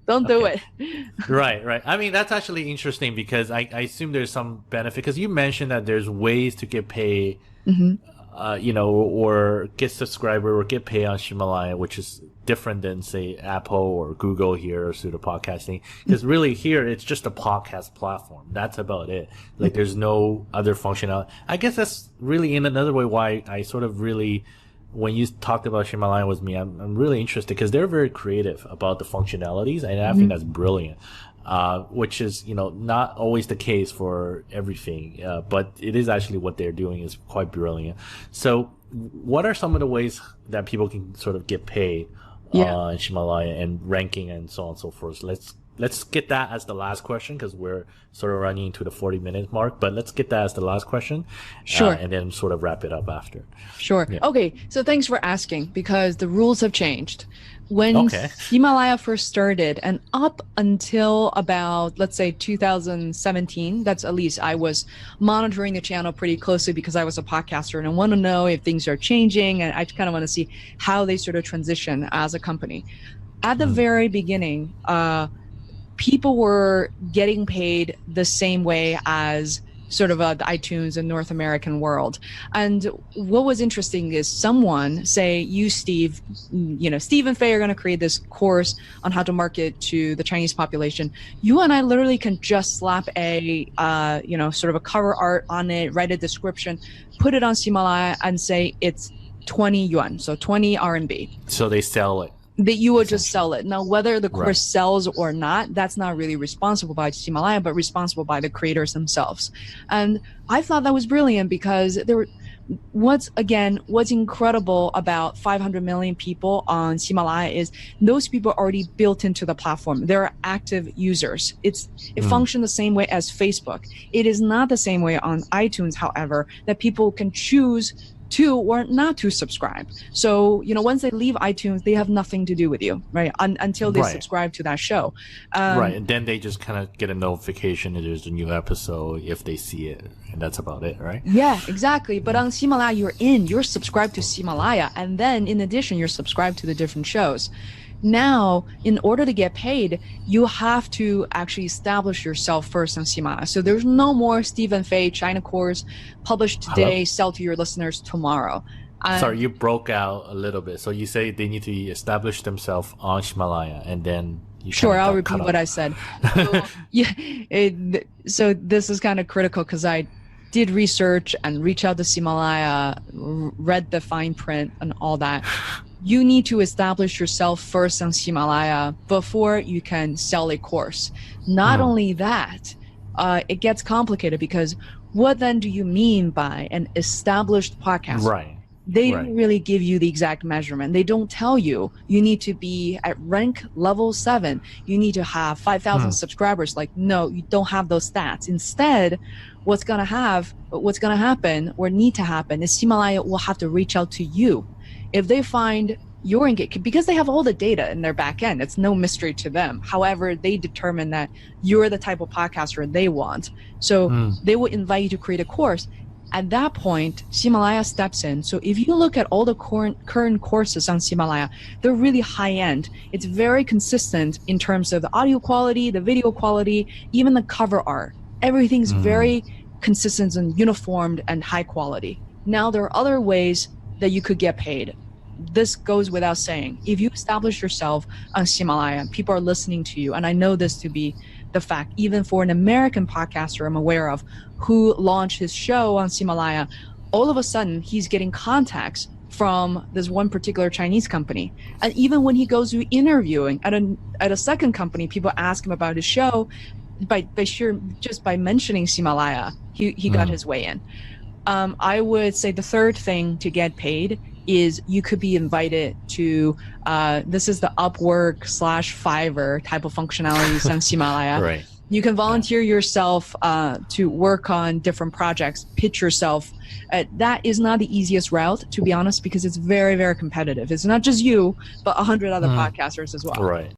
Don't do Okay. it. Right, right. I mean, that's actually interesting because I assume there's some benefit because you mentioned that there's ways to get paid, Hmm. or get subscriber or get paid on Ximalaya, which is different than say Apple or Google here or through the podcasting. Because really here it's just a podcast platform. That's about it. Like there's no other functionality. I guess that's really in another way why I sort of really when you talked about Ximalaya with me, I'm really interested because they're very creative about the functionalities, and I think Hmm. that's brilliant. Which is, not always the case for everything, but it is actually what they're doing is quite brilliant. So, what are some of the ways that people can sort of get paid Yeah, on Himalaya and ranking and so on and so forth? Let's get that as the last question because we're sort of running into the 40-minute mark. But let's get that as the last question, sure. and then sort of wrap it up after. Sure. Yeah. Okay, so thanks for asking because the rules have changed. When Okay. Himalaya first started and up until about, let's say, 2017, that's at least I was monitoring the channel pretty closely because I was a podcaster and I want to know if things are changing and I kind of want to see how they sort of transition as a company. At the Mm. very beginning, people were getting paid the same way as sort of the iTunes and North American world. And what was interesting is someone, say you, Steve, Steve and Faye are going to create this course on how to market to the Chinese population. You and I literally can just slap sort of a cover art on it, write a description, put it on Himalaya and say it's 20 yuan, so 20 RMB So they sell it that you would just essentially. sell it. Now, whether the Right. course sells or not, that's not really responsible by Ximalaya, but responsible by the creators themselves. And I thought that was brilliant because what's incredible about 500 million people on Ximalaya is those people are already built into the platform. They're active users. It Mm. functions the same way as Facebook. It is not the same way on iTunes, however, that people can choose to or not to subscribe. So, once they leave iTunes, they have nothing to do with you, right? Until they Right. subscribe to that show. Right, and then they just kind of get a notification that there's a new episode if they see it, and that's about it, right? Yeah, exactly. But on Himalaya, you're subscribed to Himalaya. And then in addition, you're subscribed to the different shows. Now, in order to get paid, you have to actually establish yourself first on Himalaya. So there's no more Stephen Fay China course published Hello? today, sell to your listeners tomorrow. Sorry, And you broke out a little bit. So you say they need to establish themselves on Himalaya, and then you kind sure, of I'll got cut repeat what I off. said. So, yeah, so this is kind of critical because I did research and reach out to Himalaya, read the fine print and all that. You need to establish yourself first on Himalaya before you can sell a course. Not Mm, only that, it gets complicated because what then do you mean by an established podcaster? right, They don't right. really give you the exact measurement. They don't tell you you need to be at rank level 7. You need to have 5,000 Hmm. subscribers. Like, no, you don't have those stats. Instead, what's going to happen or need to happen is Himalaya will have to reach out to you. If they find you're engaged, because they have all the data in their back end, it's no mystery to them. However, they determine that you're the type of podcaster they want. So Mm, they will invite you to create a course. At that point, Ximalaya steps in. So if you look at all the current courses on Ximalaya, they're really high end. It's very consistent in terms of the audio quality, the video quality, even the cover art. Everything's mm, very consistent and uniformed and high quality. Now, there are other ways that you could get paid. This goes without saying. If you establish yourself on Ximalaya, people are listening to you. And I know this to be the fact, even for an American podcaster I'm aware of who launched his show on Ximalaya, all of a sudden he's getting contacts from this one particular Chinese company. And even when he goes to interviewing at a second company, people ask him about his show. Just by mentioning Ximalaya, he got mm. his way in. I would say the third thing to get paid is you could be invited to this is the Upwork / Fiverr type of functionalities on Himalaya. Right. You can Yeah. volunteer yourself to work on different projects, pitch yourself. That is not the easiest route, to be honest, because it's very, very competitive. It's not just you, but 100 other Mm. podcasters as well. Right.